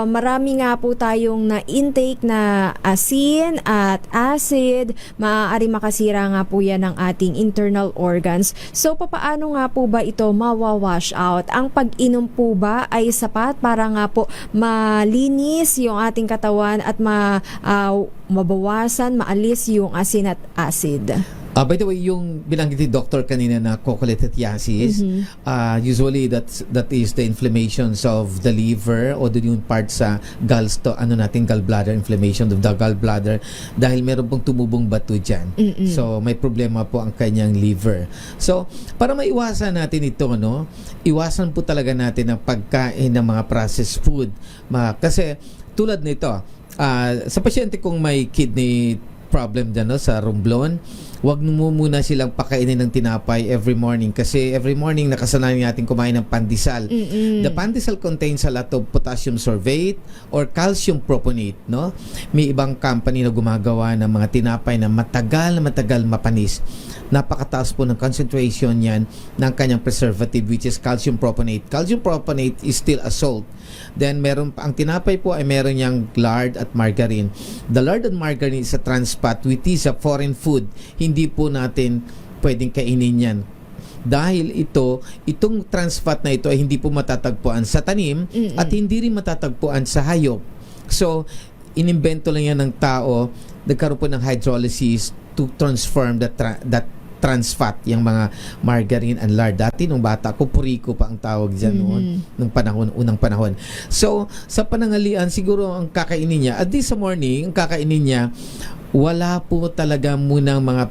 marami nga po tayong na-intake na asin at acid, maaari makasira nga po yan ng ating internal organs. So, papaano nga po ba ito mawawash out? Ang pag-inom po ba ay sapat para nga po malinis yung ating katawan at mabawasan, maalis yung asin at acid? By the way, yung binanggit ni Doctor kanina na cholecystitiasis, usually that is the inflammations of the liver o yung part sa gallbladder, inflammation of the gallbladder dahil meron pong tumubong bato dyan. So, may problema po ang kanyang liver. So, para maiwasan natin ito, no, iwasan po talaga natin ang pagkain ng mga processed food. Kasi, tulad nito, sa pasyente kung may kidney problem dyan, no, sa Romblon, wag mo muna silang pakainin ng tinapay every morning kasi every morning nakasanayan natin kumain ng pandesal. The pandesal contains a lot of potassium sorbate or calcium proponate, no? May ibang company na gumagawa ng mga tinapay na matagal mapanis. Napakataas po ng concentration yan ng kanyang preservative which is calcium proponate. Calcium proponate is still a salt. Then meron pa, ang tinapay po ay meron niyang lard at margarine. The lard and margarine is a trans fat which is a foreign food. Hindi po natin pwedeng kainin yan. Dahil itong trans fat na ito ay hindi po matatagpuan sa tanim at hindi rin matatagpuan sa hayop. So, inimbento lang yan ng tao, nagkaroon po ng hydrolysis to transform that trans fat, yung mga margarine and lard. Dati nung bata ko, puriko pa ang tawag dyan noon, unang panahon. So, sa panangalian, siguro ang kakainin niya, at least sa morning, ang kakainin niya, wala po talaga munang mga,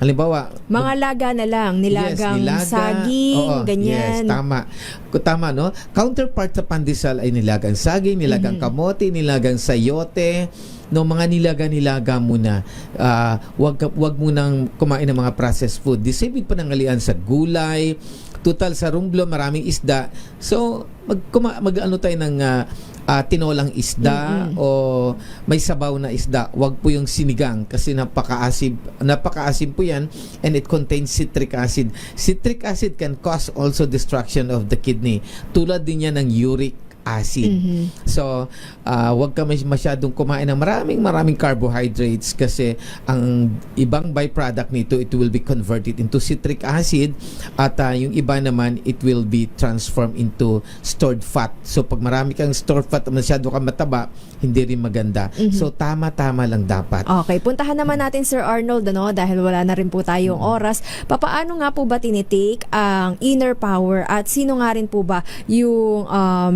halimbawa, mga laga na lang, nilagang saging, ganyan. Yes, tama, no? Counterpart sa pandesal ay nilagang saging, nilagang kamote, nilagang sayote, no, mga nilaga muna. Wag munang kumain ng mga processed food. The same with panangalian sa gulay. Total sa Romblon, maraming isda. So, mag-ano tayo ng tinolang isda o may sabaw na isda. Wag po yung sinigang kasi napaka-asim po yan and it contains citric acid. Citric acid can cause also destruction of the kidney. Tulad din yan ng uric acid. So, wag ka masyadong kumain ng maraming carbohydrates kasi ang ibang byproduct nito, it will be converted into citric acid at yung iba naman, it will be transformed into stored fat. So, pag marami kang stored fat, masyado kang mataba, hindi rin maganda. So, tama-tama lang dapat. Okay, puntahan naman natin Sir Arnold, dahil wala na rin po tayong oras. Papaano nga po ba tinitake ang inner power at sino nga rin po ba yung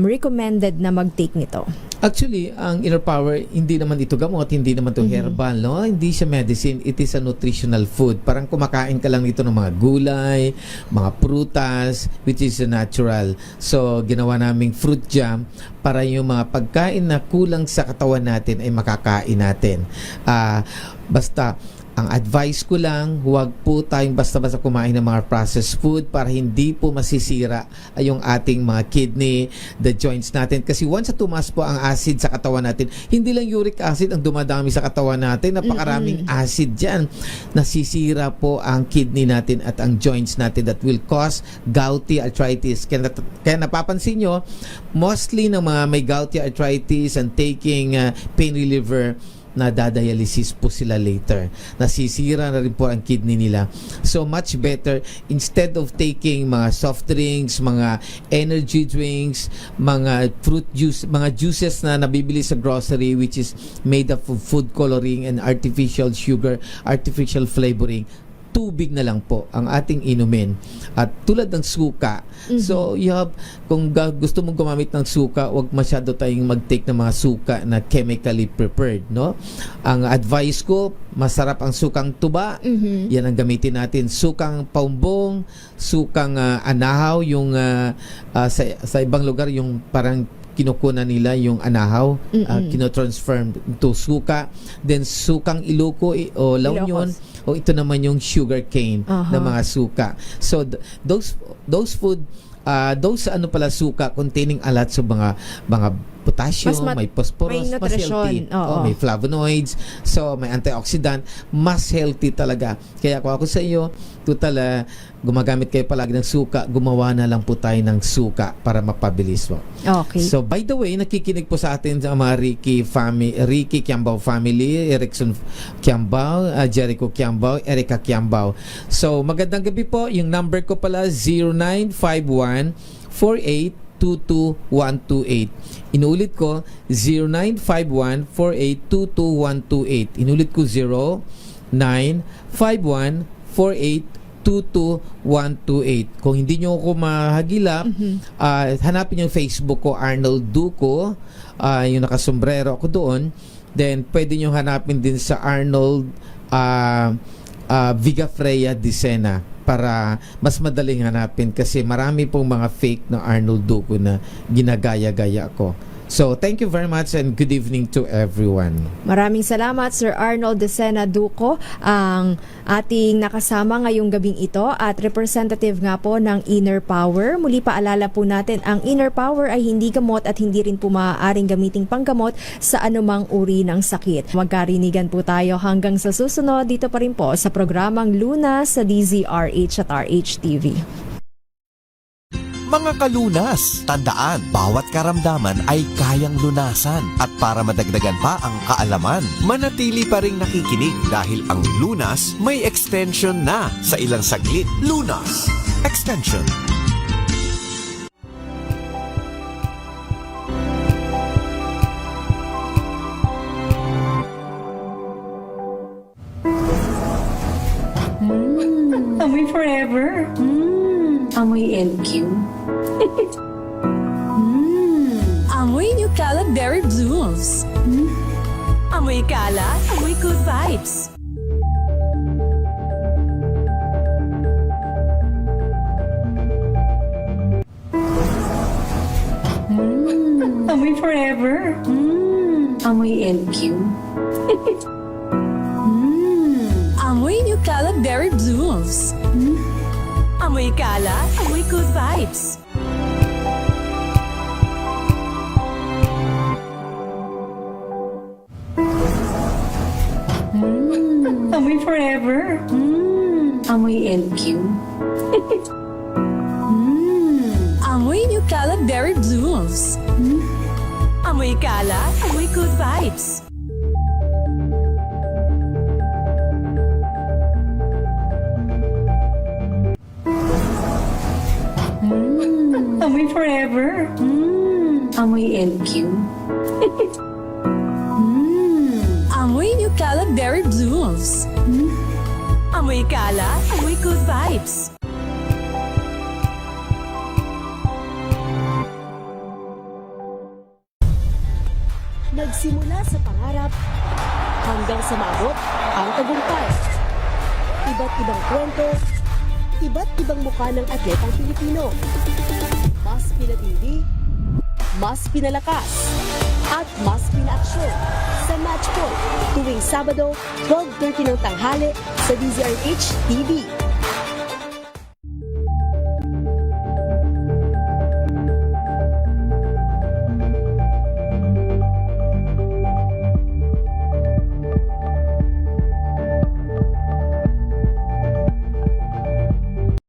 recommended na mag-take nito? Actually, ang inner power, hindi naman ito gamot, hindi naman ito herbal, no? Hindi siya medicine, it is a nutritional food. Parang kumakain ka lang nito ng mga gulay, mga prutas, which is natural. So, ginawa naming fruit jam para yung mga pagkain na kulang sa katawan natin ay makakain natin. Basta, ang advice ko lang, huwag po tayong basta-basta kumain ng mga processed food para hindi po masisira yung ating mga kidney, the joints natin. Kasi once na tumaas po ang acid sa katawan natin, hindi lang uric acid ang dumadami sa katawan natin, napakaraming acid dyan. Nasisira po ang kidney natin at ang joints natin that will cause gouty arthritis. Kaya napapansin nyo, mostly ng mga may gouty arthritis and taking pain reliever, na dadialysis po sila later. Nasisira na rin po ang kidney nila. So much better, instead of taking mga soft drinks, mga energy drinks, mga fruit juice, mga juices na nabibili sa grocery which is made up of food coloring and artificial sugar, artificial flavoring, tubig na lang po ang ating inumin. At tulad ng suka, so kung gusto mong gumamit ng suka, wag masyado tayong mag-take ng mga suka na chemically prepared, no? Ang advice ko, masarap ang sukang tuba, yan ang gamitin natin. Sukang paumbong, sukang anahaw, yung sa ibang lugar, yung parang kinukunan nila yung anahaw, kinotransform to suka, then sukang iloko o La Union, o ito naman yung sugar cane na mga suka. So those food, those suka containing a lot of mga potassium, may phosphorus, may mas healthy. May flavonoids, so may antioxidant, mas healthy talaga. Kaya kung ako sa iyo, total, gumagamit kayo palagi ng suka, gumawa na lang po tayo ng suka para mapabilis mo. Okay. So, by the way, nakikinig po sa atin sa mga Ricky Kiambao family, Erickson Kiambao, Jericho Kiambao, Erica Kiambao. So, magandang gabi po. Yung number ko pala, 0951-4822-128. Inulit ko, 0951-4822-128. Inulit ko, 0951-4822-128. 0951-4822-128. Kung hindi nyo ako mahagilap, hanapin yung Facebook ko, Arnold Duco, yung nakasombrero ako doon. Then, pwede nyo hanapin din sa Arnold Vigafreya Dicena para mas madaling hanapin kasi marami pong mga fake na Arnold Duco na ginagaya-gaya ko. So, thank you very much and good evening to everyone. Maraming salamat, Sir Arnold Dicena Duco, ang ating nakasama ngayong gabing ito at representative nga po ng Inner Power. Muli paalala po natin, ang Inner Power ay hindi gamot at hindi rin po maaaring gamiting panggamot sa anumang uri ng sakit. Magkarinigan po tayo hanggang sa susunod dito pa rin po sa programang Lunas sa DZRH at RHTV. Mga kalunas, tandaan, bawat karamdaman ay kayang lunasan. At para madagdagan pa ang kaalaman, manatili pa ring nakikinig dahil ang Lunas may extension na sa ilang saglit. Lunas Extension. Amoy forever. Amoy LQ. Amoy New Cala Berry Blooms. Amoy Cala, amoy good vibes. Amoy forever. Amoy LQ. Amoy New Cala Berry Blooms. Amoy Cala, amoy good vibes. Amoy forever. Amoy LQ. Amoy New Cala Berry Blooms. Amoy Cala, amoy good vibes. Amoy forever. Amoy LQ. Amoy New Cala Berry Blooms. Amoy Cala, amoy good vibes. Nagsimula sa pangarap hanggang sa maabot ang tagumpay. Iba't ibang kwento, iba't ibang mukha ng atletang Pilipino. Mas pinatindi, mas pinalakas, at mas pinaaksyon sa Match Point tuwing Sabado, 12:30 ng tanghali sa DZRH TV.